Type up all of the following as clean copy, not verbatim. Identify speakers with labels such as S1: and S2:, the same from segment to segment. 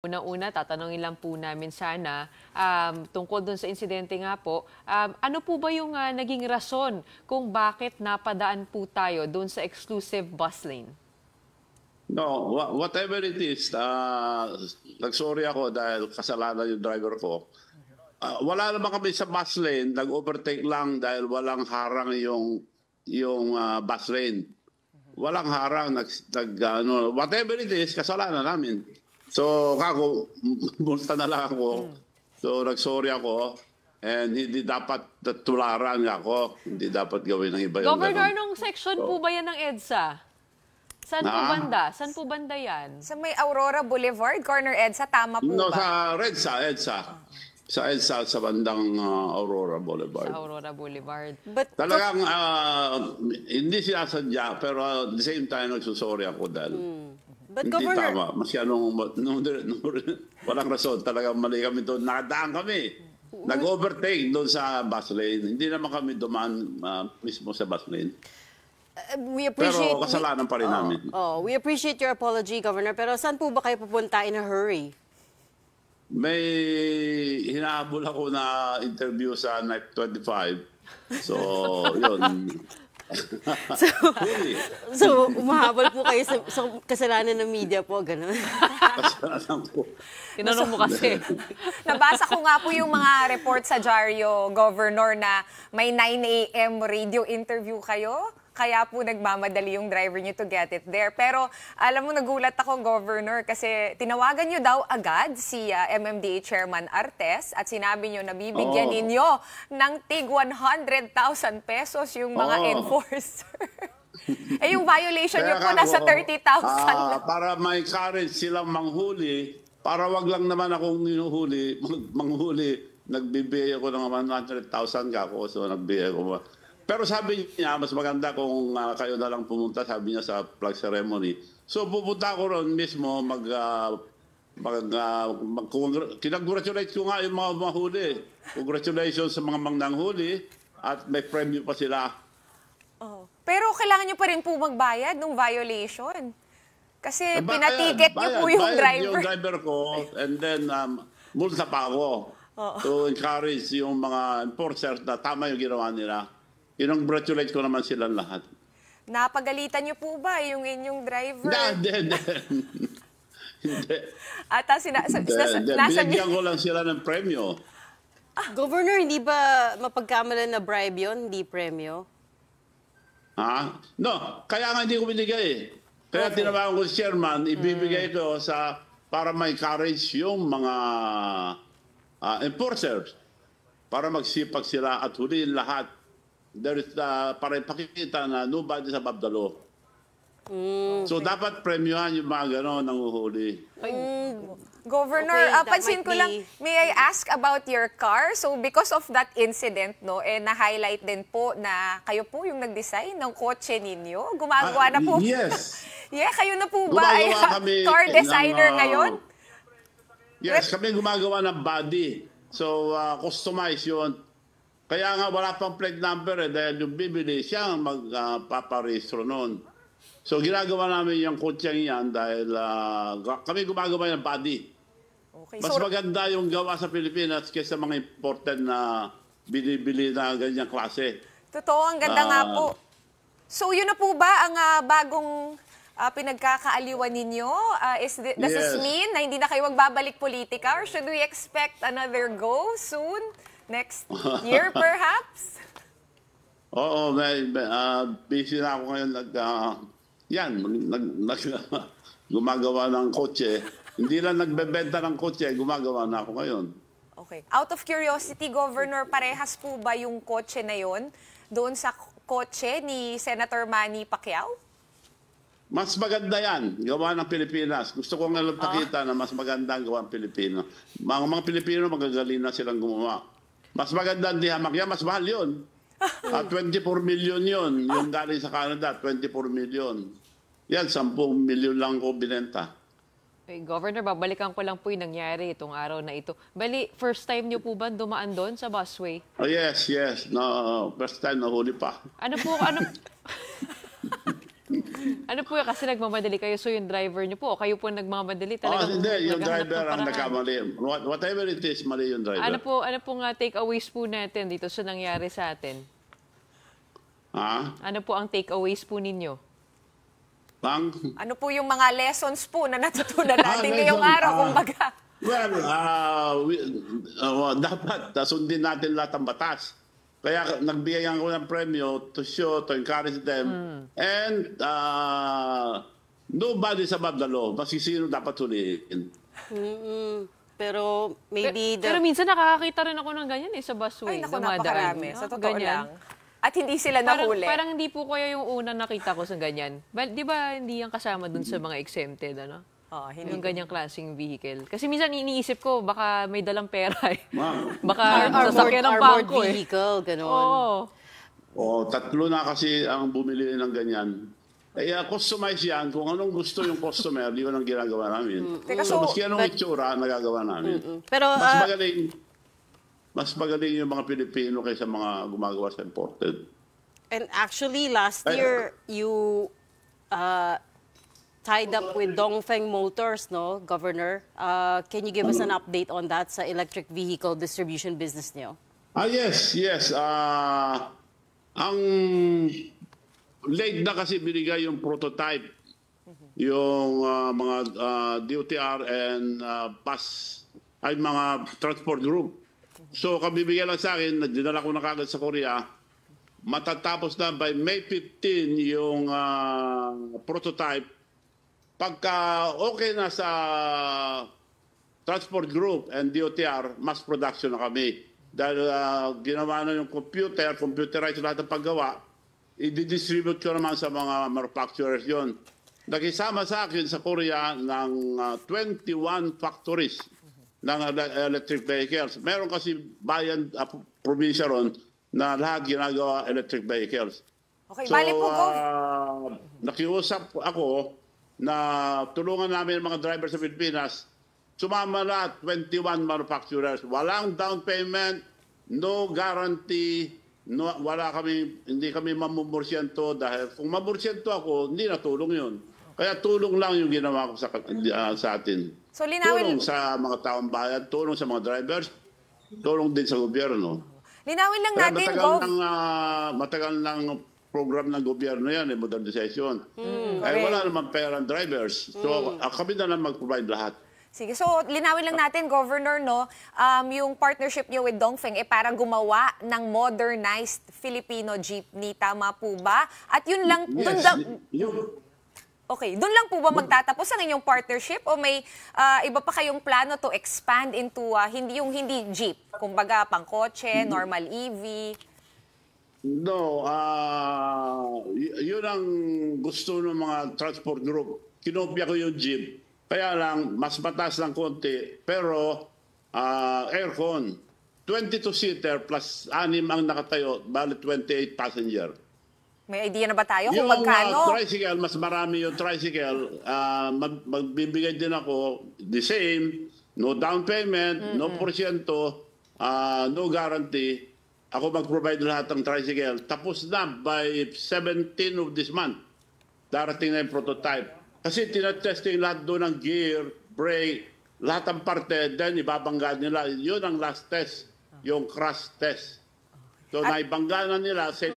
S1: Una-una, tatanungin lang po namin sana tungkol dun sa insidente nga po, ano po ba yung naging rason kung bakit napadaan po tayo dun sa exclusive bus lane?
S2: No, whatever it is, nagsorry ako dahil kasalanan yung driver ko. Wala naman kami sa bus lane, nag-overtake lang dahil walang harang yung bus lane. Walang harang, whatever it is, kasalanan namin. So, kako, multa na lang ako. So, nagsorry ako. And hindi dapat tularan ako. Hindi dapat gawin ng iba yung
S1: Governor,
S2: ganun.
S1: nung section po ba yan ng EDSA? Saan po banda? Saan po banda yan?
S3: Sa may Aurora Boulevard, Corner EDSA, tama po
S2: No,
S3: ba?
S2: sa EDSA. Sa EDSA, sa bandang Aurora Boulevard.
S1: Sa Aurora Boulevard.
S3: But
S2: Talagang hindi sinasadya, pero at the same time nagsusorry ako dahil
S3: But
S2: hindi
S3: Governor,
S2: tama. Masyadong walang rason. Talagang mali kami doon. Nakadaan kami. Nag-overtake doon sa bus lane. Hindi naman kami dumaan mismo sa bus lane.
S4: We appreciate,
S2: Pero kasalanan pa rin namin.
S4: we appreciate your apology, Governor. Pero saan po ba kayo pupunta in a hurry?
S2: May hinahabol ako na interview sa Night 25. So, yun.
S4: So, umahabol po kayo sa kasalanan ng media po, gano'n?
S2: Kasalanan ko.
S1: Tinanong mo kasi.
S3: nabasa ko nga po yung mga report sa Diaryo, Governor, na may 9 a.m. radio interview kayo. Kaya po nagmamadali yung driver niyo to get it there. Pero alam mo, nagulat ako, Governor, kasi tinawagan niyo daw agad si MMDA Chairman Artes at sinabi niyo na bibigyan ninyo ng tig 100,000 pesos yung mga enforcer. Eh yung violation niyo po nasa 30,000 na.
S2: Para may courage silang manghuli, para wag lang naman akong manghuli, nagbibigay ako ng 100,000 ka ako, so nagbigay ako. Pero sabi niya, mas maganda kung kayo na lang pumunta, sabi niya sa flag ceremony. So pupunta ako ron mismo, kinagratulate ko nga yung mga mahuli. Congratulations sa mga mangnanghuli at may premyo pa sila.
S3: Pero kailangan niyo pa rin po magbayad ng violation. Kasi pinatiket niyo po yung driver.
S2: Yung driver ko, and then multa pa ako. To encourage yung mga enforcers na tama yung ginawa nila. Kinongratulate ko naman silang lahat.
S3: Napagalitan niyo po ba yung inyong driver?
S2: Hindi.
S3: At
S2: Binigyan ko lang sila ng premyo.
S4: Governor, hindi ba mapagkamalan na bribe yun, hindi premyo?
S2: Ha? No, kaya nga hindi ko binigay. Kaya tinawagan ko si chairman, ibibigay ko para may courage yung mga enforcers. Para magsipag sila at huliin lahat. There is para ipakikita na nobody's above the law. So dapat premyohan yung mga gano'n nanguhuli.
S3: Governor,
S4: Okay,
S3: pansin ko lang, may I ask about your car? So because of that incident, no, na-highlight din po na kayo po yung nag-design ng kotse ninyo. Gumagawa na po.
S2: Yes.
S3: Yeah, kayo na po ba ay
S2: kami
S3: car designer ngayon?
S2: Yes, kami gumagawa ng body. So customize yun. Kaya nga wala pang plate number dahil yung bibili siya ang magpaparehistro noon. So ginagawa namin yung kutseng yan dahil kami gumagawa ng body.
S3: Okay,
S2: Mas maganda yung gawa sa Pilipinas kaysa mga imported na binibili na ganyang klase.
S3: Totoo, ang ganda nga po. So yun na po ba ang bagong pinagkakaaliwan ninyo? Does this mean na hindi na kayo magbabalik politika or should we expect another go soon? Next year, perhaps?
S2: Oo, busy na ako ngayon. Gumagawa ng kotse. Hindi lang nagbebenta ng kotse, gumagawa na ako ngayon.
S3: Okay. Out of curiosity, Governor, parehas po ba yung kotse na yon doon sa kotse ni Senator Manny Pacquiao?
S2: Mas maganda yan, gawa ng Pilipinas. Gusto ko nga lang pakita na mas maganda ang gawa ng Pilipino. Mga Pilipino magagaling na silang gumawa. Mas maganda ang dihamak yan, mas mahal yun. 24 million yun. Yung galing sa Canada, 24 million. Yan, 10 million lang ko binenta.
S1: Okay, Governor, babalikan ko lang po yung nangyari itong araw na ito. Bali, first time niyo po ba dumaan doon sa busway?
S2: Oh, yes. No, first time nahuli pa.
S1: Ano po, Ano po kasi nagmamadali kayo, so yung driver niyo po, o kayo po nagmamadali talaga?
S2: Hindi, yung
S1: naghahanap
S2: driver
S1: ng
S2: ang
S1: paraan?
S2: nagkamali. Whatever it is, mali yung driver.
S1: Ano po nga takeaways po natin dito sa nangyari sa atin?
S2: Ha?
S1: Ano po ang takeaways po ninyo?
S2: Bang?
S3: Ano po yung mga lessons po na natutunan natin ngayong
S2: lesson.
S3: araw, kumbaga?
S2: Well, dapat sundin natin lahat ng batas. Kaya nagbigay ako ng premyo to show, to encourage them. And nobody's above the law. Maski sino dapat huliin.
S4: Pero maybe
S1: Pero minsan nakakakita rin ako ng ganyan sa busway.
S3: Ay, naku,
S1: dumadaan.
S3: napakarami. Sa totoo
S1: Ganyan.
S3: lang. At hindi sila nahuli.
S1: Parang hindi po kaya yung una nakita ko sa ganyan. Di ba hindi yan kasama dun sa mga exempted, ano?
S3: Oh, hindi.
S1: Yung ganyang klaseng vehicle. Kasi minsan iniisip ko, baka may dalang pera eh.
S2: Wow.
S1: Baka sasakyan ng
S4: armored
S1: bangko eh.
S4: vehicle, gano'n.
S1: Oo.
S2: Tatlo na kasi ang bumili ng ganyan. Customize yan. Kung anong gusto yung customer, yun ang ginagawa namin.
S3: Teka,
S2: So,
S3: so-
S2: maski anong itsura, nagagawa namin.
S4: Pero
S2: Mas magaling yung mga Pilipino kaysa mga gumagawa sa imported.
S4: and actually last year you tied up with Dongfeng Motors, no, Governor? Can you give us an update on that sa electric vehicle distribution business niyo?
S2: Yes. Ang late na kasi binigay yung prototype, yung mga DOTR and bus, ay mga transport group. So, kabibigyan lang sa akin, dinala ko na kagad sa Korea, matatapos na by May 15 yung prototype. Pagka okay na sa transport group and DOTR, mass production na kami. Dahil ginawa na yung computerized lahat ng paggawa, i-distribute ko naman sa mga manufacturers yon. Nakisama sa akin sa Korea ng 21 factories ng electric vehicles. Meron kasi bayan, probinsya ron, na lahat ginagawa electric vehicles.
S3: Okay,
S2: So,
S3: bali po, Gov.
S2: nakiusap ako na tulungan namin ang mga driver sa Pilipinas. Sumama lahat, 21 manufacturers. Walang down payment, no guarantee, hindi kami mamumursyento dahil kung mamursyento ako, hindi na tulong yun. Kaya tulong lang yung ginawa ko sa atin.
S3: So, linawin,
S2: Tulong sa mga taong bayan, tulong sa mga drivers, tulong din sa gobyerno.
S3: linawin lang
S2: Kaya
S3: natin,
S2: matagal
S3: Gov.
S2: matagal ng program ng gobyerno yan, modernization.
S3: correct.
S2: Wala naman pera ng drivers. So, kami na lang mag-provide lahat.
S3: Sige, so linawin lang natin, Governor, no, yung partnership niyo with Dongfeng para gumawa ng modernized Filipino jeepney, tama po ba? At yun lang, doon lang po ba magtatapos ang inyong partnership o may iba pa kayong plano to expand into hindi jeep, kumbaga pangkotse, normal EV?
S2: No, yun ang gusto ng mga transport group. Kinopya ko yung jeep. Kaya lang, mas mataas ng konti, pero aircon. 22-seater plus 6 ang nakatayo, bali 28 passenger.
S3: May idea na ba tayo kung
S2: Yung
S3: magkano?
S2: tricycle, mas marami yung tricycle. Magbibigay din ako the same, no down payment, no porsyento, no guarantee. Ako mag-provide lahat ng tricycle. Tapos na by 17 of this month. Darating na yung prototype. Kasi tinatesting lahat doon ng gear, brake, lahat ng parte, then ibabangga nila. Yun ang last test, yung crash test. So naibangga na nila, safe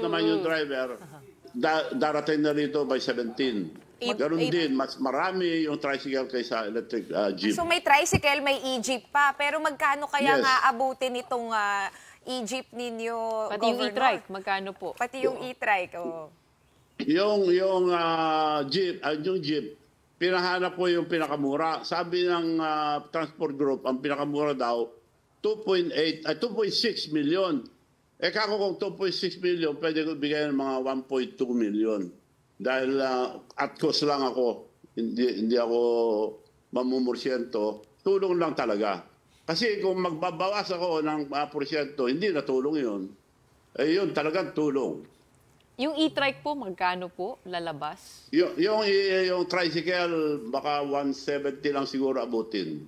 S2: naman yung driver. Darating na rito by 17. Ganon din, mas marami yung tricycle kaysa electric jeep.
S3: So may tricycle, may e-jeep pa. Pero magkano kaya
S2: Yes.
S3: nga abutin itong e-jeep ninyo,
S1: Pati yung
S3: Governor?
S1: e-trike, magkano po?
S3: Pati yung e-trike, oh.
S2: Yung jeep, pinahanap ko yung pinakamura. Sabi ng transport group, ang pinakamura daw 2.6 million. Kako kung 2.6 million, pwede ko bigay ng mga 1.2 million. Dahil at cost lang ako. Hindi ako mamumursyento. Tulong lang talaga. Kasi kung magbabawas ako ng porsyento, hindi na tulong yun. Yun talagang tulong.
S1: Yung e-trike po, magkano po lalabas?
S2: Yung tricycle, baka 170 lang siguro abutin.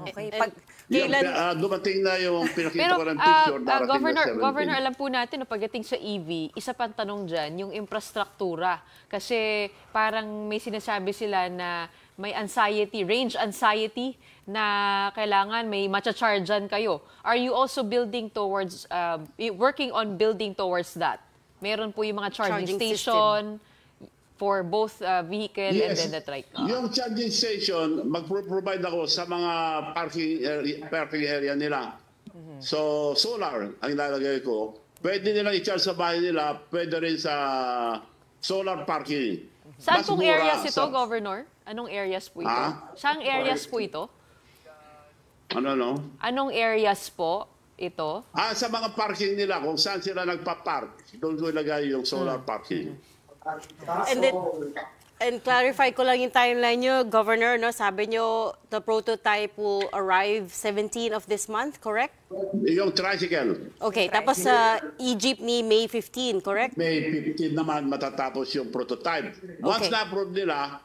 S3: Okay.
S4: And-
S3: Pag,
S4: Kailan,
S2: Dumating na yung pinakita
S1: Pero,
S2: ko ng picture, darating
S1: Governor,
S2: na 17.
S1: Governor, alam po natin, no, pagdating sa EV, isa pang tanong dyan, yung infrastruktura. Kasi parang may sinasabi sila na may anxiety, range anxiety, na kailangan may matcha-chargean kayo. Are you also building towards, working on building towards that? Meron po yung mga charging,
S4: Charging
S1: station for both vehicle and then the trike.
S2: Yung charging station, mag-provide ako sa mga parking area nila. So, solar ang ilalagay ko. Pwede nilang i-charge sa bahay nila, pwede rin sa solar parking.
S1: Saan
S2: Mas
S1: pong
S2: mura
S1: areas ito,
S2: sa-
S1: Governor? Anong areas po ito?
S2: Ah?
S1: Saang areas po ito?
S2: Ano, no?
S1: Anong areas po ito?
S2: Sa mga parking nila, kung saan sila nagpa-park, doon ko ilagay yung solar parking.
S4: and clarify ko lang yung timeline nyo, Governor, no? Sabi nyo, the prototype will arrive 17 of this month, correct?
S2: Yung tricycle,
S4: Okay, tapos sa e-jeepney, May 15, correct?
S2: May 15 naman matatapos yung prototype. Once
S4: Okay.
S2: na-approve nila,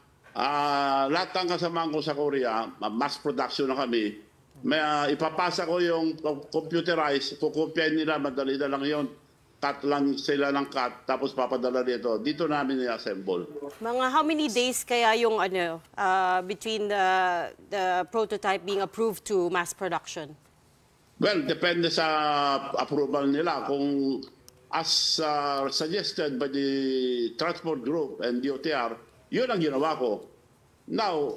S2: lahat ng kasamahan ko sa Korea, mass production na kami, may, ipapasa ko yung computerized, kukopyahin nila, madali na lang yun. Cut lang sila ng cut, tapos papadala dito. Dito namin i-assemble.
S4: Mga how many days kaya yung between the prototype being approved to mass production?
S2: Well, depende sa approval nila. Kung as suggested by the Transport Group and DOTR, yun ang ginawa ko. Now,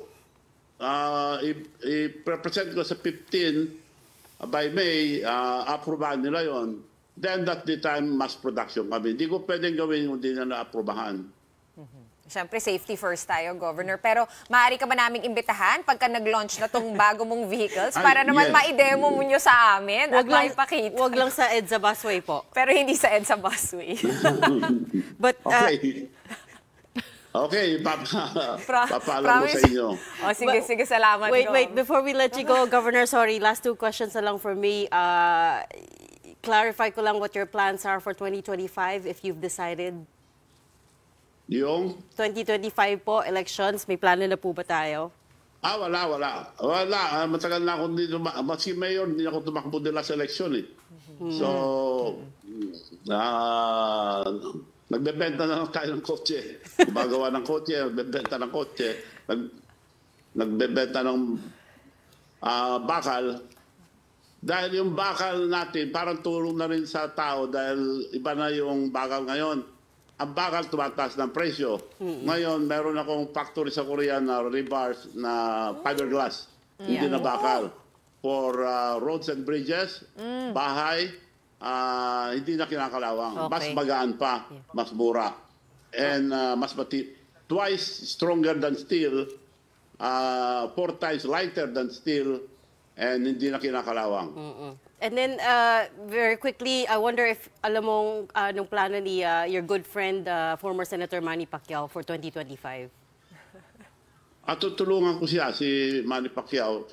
S2: i-present ko sa 15 by May, approval nila yon. Then that the time mass production kami. Hindi ko pwedeng gawin kung hindi na na-aprobahan.
S3: Siyempre, safety first tayo, Governor. Pero maaari ka ba naming imbitahan pagka nag-launch na tong bago mong vehicles para naman
S2: yes.
S3: ma-demo mo nyo sa amin at maipakita?
S4: Wag lang sa EDSA busway po.
S3: Pero hindi sa EDSA busway.
S4: But
S2: Okay. Okay, papaalam ko sa inyo.
S3: O, sige, salamat.
S4: wait,
S3: Gov.
S4: before we let you go, Governor, sorry, last two questions na lang for me. Clarify ko lang what your plans are for 2025 if you've decided.
S2: Yung?
S4: 2025 po, elections, may plano na po ba tayo?
S2: Wala. Matagal na ako dito. Maski mayor, hindi ako tumakbo nila sa eleksyon eh. So, nagbebenta na lang tayo ng kotse. Gumagawa ng kotse, nagbebenta ng kotse. Nagbebenta ng bakal. Dahil yung bakal natin, parang tulong na rin sa tao dahil iba na yung bakal ngayon. Ang bakal tumataas ng presyo. Ngayon, meron akong factory sa Korea na rebars na fiberglass. Hindi na bakal. For roads and bridges, bahay, hindi na kinakalawang.
S4: Okay.
S2: Mas magaan pa, mas mura. And mas twice stronger than steel, 4 times lighter than steel, and hindi na kinakalawang.
S4: And then, very quickly, I wonder if alam mong anong plano ni your good friend, former Senator Manny Pacquiao for 2025?
S2: At tutulungan ko siya, si Manny Pacquiao.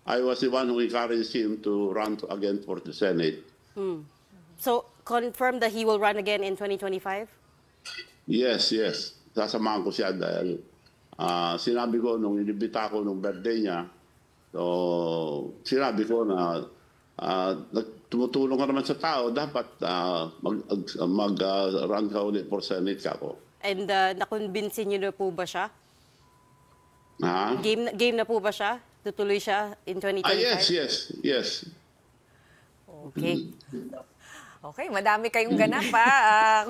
S2: I was the one who encouraged him to run again for the Senate.
S4: So, confirm that he will run again in 2025?
S2: Yes. Sasamahan ko siya dahil sinabi ko nung inibita ko nung birthday niya, so sinabi ko na tumutulong ka naman sa tao, dapat mag-run ka ulit for Senate ka ko.
S4: And nakonbinsin niyo na po ba siya?
S2: Ha?
S4: Game na po ba siya? Tutuloy siya in 2025?
S2: Yes.
S4: Okay.
S3: Okay, madami kayong ganap pa.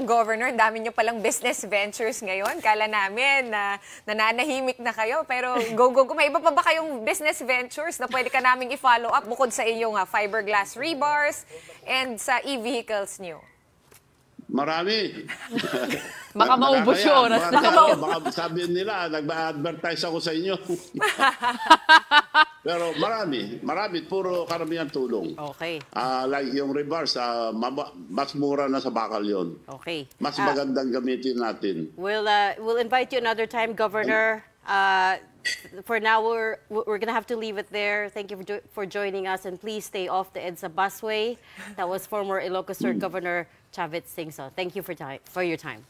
S3: Governor, ang dami nyo palang business ventures ngayon. Kala namin na nananahimik na kayo. Pero go. May iba pa ba kayong business ventures na pwede ka naming i-follow up bukod sa iyong fiberglass rebars and sa e-vehicles nyo?
S2: Marami.
S1: Baka maubos yung oras na.
S2: Baka sabihin nila, nag-advertise ako sa inyo. Pero marami. Puro karamihan tulong.
S4: Okay.
S2: Like yung rebars, mas mura na sa bakal yon.
S4: Okay.
S2: Mas magandang gamitin natin.
S4: We'll invite you another time, Governor. For now, we're gonna have to leave it there. Thank you for joining us, and please stay off the EDSA busway. That was former Ilocos Sur Governor Chavit Singson. Thank you for your time.